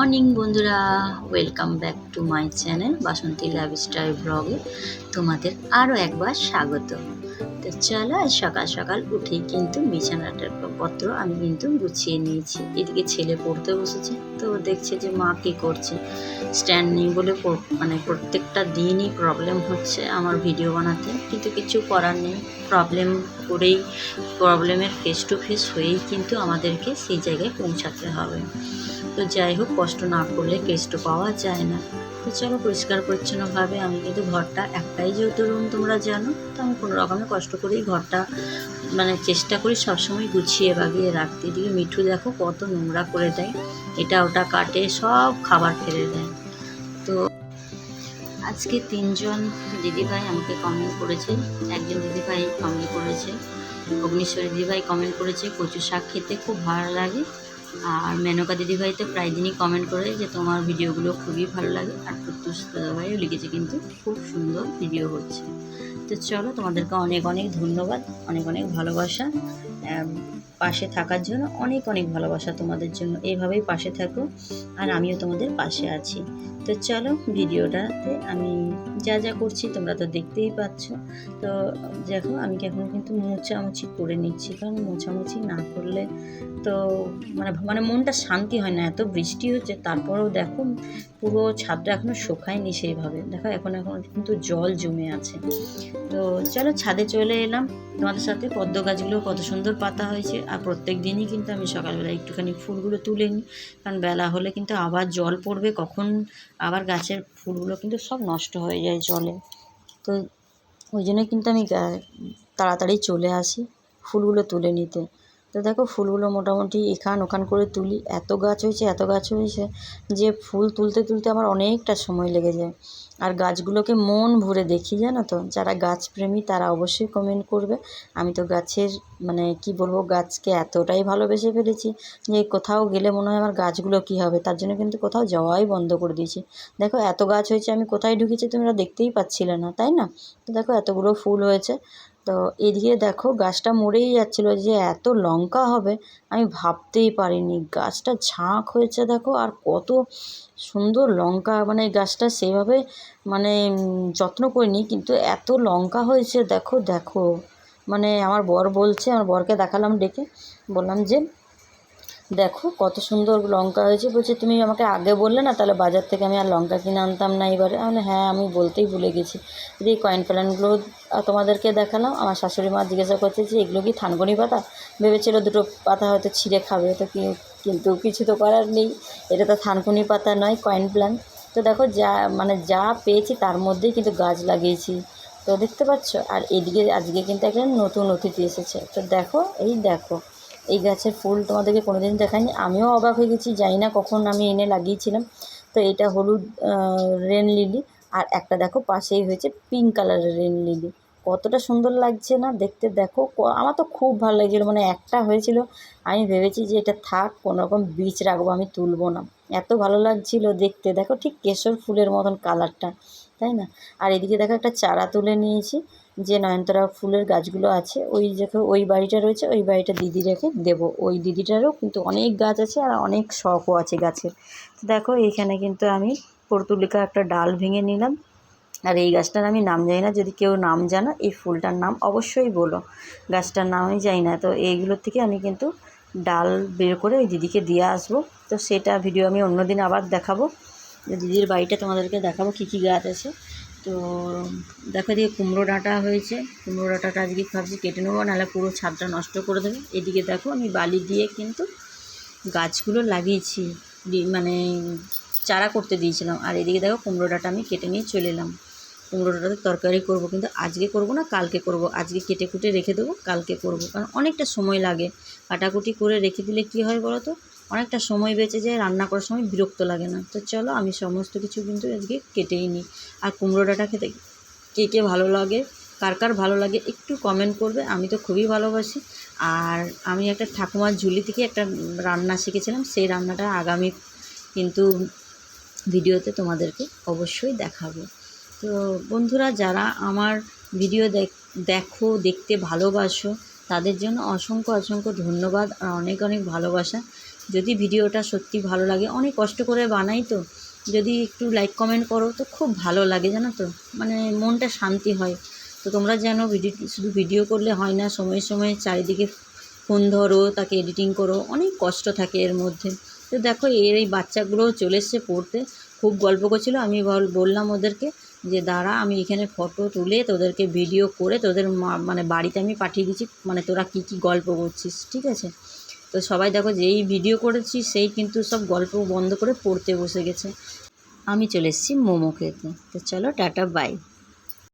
Morning বন্ধুরা, welcome back to my channel Basanti lifestyle ব্লগে তোমাদের আরও একবার স্বাগত। তো চলো, আজ সকাল সকাল উঠেই কিন্তু বিছানাটার পত্র আমি কিন্তু গুছিয়ে নিয়েছি। এদিকে ছেলে পড়তে বসেছে, তো দেখছে যে মা কী করছে। স্ট্যান্ড নেই বলে মানে প্রত্যেকটা দিনই প্রবলেম হচ্ছে আমার ভিডিও বানাতে, কিন্তু কিছু করার নেই। প্রবলেমের ফেস টু ফেস হয়েই কিন্তু আমাদেরকে সেই জায়গায় পৌঁছাতে হবে। তো যাই হোক, কষ্ট না করলে কেষ্ট পাওয়া যায় না। তো চলো, পরিষ্কার পরিচ্ছন্নভাবে আমি কিন্তু ঘরটা একটাই যেহেতু রুম তোমরা জানো, তো আমি কোনো রকমের কষ্ট করেই ঘরটা মানে চেষ্টা করি সবসময় গুছিয়ে বাগিয়ে রাখতে। এদিকে মিঠু দেখো কত নোংরা করে দেয়, এটা ওটা কাটে, সব খাবার ফেলে দেয়। তো আজকে 3জন দিদিভাই আমাকে কমেন্ট করেছে। একজন দিদিভাই কমেন্ট করেছে, অগ্নিশ্বরী দিদিভাই কমেন্ট করেছে কচু শাক খেতে খুব ভালো লাগে। আর মেনকা দিদিভাই তো প্রায় দিনই কমেন্ট করে যে তোমার ভিডিওগুলো খুবই ভালো লাগে। আর প্রত্যুষ দাদাভাইও লিখেছে কিন্তু খুব সুন্দর ভিডিও হচ্ছে। তো চলো, তোমাদেরকে অনেক অনেক ধন্যবাদ, অনেক অনেক ভালোবাসা পাশে থাকার জন্য। অনেক অনেক ভালোবাসা তোমাদের জন্য, এইভাবেই পাশে থাকো আর আমিও তোমাদের পাশে আছি। তো চলো, ভিডিওটাতে আমি যা যা করছি তোমরা তো দেখতেই পাচ্ছ। তো দেখো, আমি এখন কিন্তু মোছামুছি করে নিচ্ছি, কারণ মোছামুছি না করলে তো মানে মনটা শান্তি হয় না। এত বৃষ্টি হচ্ছে, তারপরেও দেখো পুরো ছাদটা এখনও শুকায়নি সেইভাবে। দেখো এখন কিন্তু জল জমে আছে। তো চলো, ছাদে চলে এলাম তোমাদের সাথে। পদ্ম গাছগুলো কত সুন্দর পাতা হয়েছে। আর প্রত্যেক দিনই কিন্তু আমি সকালবেলা একটুখানি ফুলগুলো তুলে নিই, কারণ বেলা হলে কিন্তু আবার জল পড়বে, কখন আবার গাছের ফুলগুলো কিন্তু সব নষ্ট হয়ে যায় জলে। তো ওই জন্য কিন্তু আমি তাড়াতাড়ি চলে আসি ফুলগুলো তুলে নিতে। তো দেখো, ফুলগুলো মোটামুটি এখান ওখান করে তুলি। এত গাছ হয়েছে যে ফুল তুলতে তুলতে আমার অনেকটা সময় লেগে যায়। আর গাছগুলোকে মন ভরে দেখি, জানো তো। যারা গাছপ্রেমী তারা অবশ্যই কমেন্ট করবে। আমি তো গাছের মানে কি বলবো, গাছকে এতটাই ভালোবেসে ফেলেছি যে কোথাও গেলে মনে হয় আমার গাছগুলো কী হবে, তার জন্য কিন্তু কোথাও যাওয়াই বন্ধ করে দিয়েছি। দেখো এত গাছ হয়েছে, আমি কোথায় ঢুকেছি তোমরা দেখতেই পাচ্ছিলে না, তাই না? তো দেখো এতগুলো ফুল হয়েছে। তো এদিকে দেখো গাছটা মরেই যাচ্ছিলো, যে এত লঙ্কা হবে আমি ভাবতেই পারিনি। গাছটা ঝাঁক হয়েছে দেখো, আর কত সুন্দর লঙ্কা। মানে গাছটা সেভাবে মানে যত্ন করিনি, কিন্তু এত লঙ্কা হয়েছে দেখো দেখো। মানে আমার বর বলছে, আমার বরকে দেখালাম ডেকে, বললাম যে দেখো কত সুন্দর লঙ্কা হয়েছে। বলছে তুমি আমাকে আগে বললে না, তাহলে বাজার থেকে আমি আর লঙ্কা কিনে আনতাম না এবারে। আমি হ্যাঁ, আমি বলতেই ভুলে গেছি। এই কয়েন প্ল্যান্টগুলো তোমাদেরকে দেখালাম। আমার শাশুড়ি মা জিজ্ঞাসা করছে যে এগুলো কি থানকুনি পাতা। ভেবেছিল দুটো পাতা হয়তো ছিঁড়ে খাবে, তো কিন্তু কিছু তো করার নেই, এটা তো থানকুনি পাতা নয়, কয়েন প্ল্যান্ট। তো দেখো যা পেয়েছি তার মধ্যেই কিন্তু গাছ লাগিয়েছি, তো দেখতে পাচ্ছ। আর এদিকে আজকে কিন্তু একটা নতুন অতিথি এসেছে। তো দেখো, এই দেখো এই গাছের ফুল তোমাদেরকে কোনোদিন দেখাইনি। আমিও অবাক হয়ে গেছি, জানি না কখন আমি এনে লাগিয়েছিলাম। তো এটা হলুদ রেন লিলি, আর একটা দেখো পাশেই হয়েছে পিঙ্ক কালারের রেন লিলি। কতটা সুন্দর লাগছে না দেখতে। দেখো আমার তো খুব ভালো লাগছিলো, মানে একটা হয়েছিল, আমি ভেবেছি যে এটা থাক, কোনোরকম বীজ রাখবো, আমি তুলবো না। এত ভালো লাগছিল দেখতে। দেখো ঠিক কেশর ফুলের মতন কালারটা, তাই না? আর এদিকে দেখো একটা চারা তুলে নিয়েছি, যে নয়নতারা ফুলের গাছগুলো আছে, ওই দেখো ওই বাড়িটা রয়েছে, ওই বাড়িটা দিদি রেখে দেবো। ওই দিদিটারও কিন্তু অনেক গাছ আছে আর অনেক শখও আছে গাছের। তো দেখো এইখানে কিন্তু আমি পর্তুলিকা একটা ডাল ভেঙে নিলাম। আর এই গাছটার আমি নাম জানি না, যদি কেউ নাম জানো এই ফুলটার নাম অবশ্যই বলো। গাছটার নাম আমি জানি না। তো এইগুলোর থেকে আমি কিন্তু ডাল বের করে ওই দিদিকে দিয়ে আসবো। তো সেটা ভিডিও আমি অন্যদিন আবার দেখাবো, দিদির বাড়িটা তোমাদেরকে দেখাবো কী কী গাছ আছে। তো দেখো, দিয়ে কুমড়ো ডাঁটা হয়েছে। কুমড়ো ডাঁটাটা আজকে ভাবছি কেটে নেবো, নাহলে পুরো ছাদটা নষ্ট করে দেবে। এদিকে দেখো আমি বালি দিয়ে কিন্তু গাছগুলো লাগিয়েছি, মানে চারা করতে দিয়েছিলাম। আর এদিকে দেখো কুমড়ো ডাঁটা আমি কেটে নিয়ে চলে এলাম। কুমড়ো ডাঁটাতে তরকারি করব, কিন্তু আজকে করব না, কালকে করব। আজকে কেটে কুটে রেখে দেবো, কালকে করব, কারণ অনেকটা সময় লাগে। কাটাকুটি করে রেখে দিলে কী হয় বলো তো, অনেকটা সময় বেঁচে যায়, রান্না করার সময় বিরক্ত লাগে না। তো চলো, আমি সমস্ত কিছু কিন্তু আজকে কেটেই নিই। আর কুমড়ো ডাঁটা খেতে কে কে ভালো লাগে, কার কার ভালো লাগে একটু কমেন্ট করবে। আমি তো খুবই ভালোবাসি। আর আমি একটা ঠাকুমার ঝুলি থেকে একটা রান্না শিখেছিলাম, সেই রান্নাটা আগামী কিন্তু ভিডিওতে তোমাদেরকে অবশ্যই দেখাবো। তো বন্ধুরা, যারা আমার ভিডিও দেখতে ভালোবাসো, তাদের জন্য অসংখ্য অসংখ্য ধন্যবাদ আর অনেক অনেক ভালোবাসা। যদি ভিডিওটা সত্যি ভালো লাগে, অনেক কষ্ট করে বানাই তো, যদি একটু লাইক কমেন্ট করো তো খুব ভালো লাগে, জানো তো, মানে মনটা শান্তি হয়। তো তোমরা জানো শুধু ভিডিও করলে হয় না, সময়ে সময়ে চারিদিকে ফোন ধরো, তাকে এডিটিং করো, অনেক কষ্ট থাকে এর মধ্যে। তো দেখো এই বাচ্চাগুলোও চলে এসছে পড়তে, খুব গল্প করছিলো। আমি বললাম ওদেরকে যে দাঁড়া, আমি এখানে ফটো তুলে তোদেরকে ভিডিও করে তোদের মানে বাড়িতে আমি পাঠিয়ে দিচ্ছি, মানে তোরা কী কী গল্প করছিস, ঠিক আছে। তো সবাই দেখো যেই ভিডিও করেছি সেই কিন্তু সব গল্প বন্ধ করে পড়তে বসে গেছে। আমি চলে এসেছি মোমো খেতে। তো চলো টাটা বাই।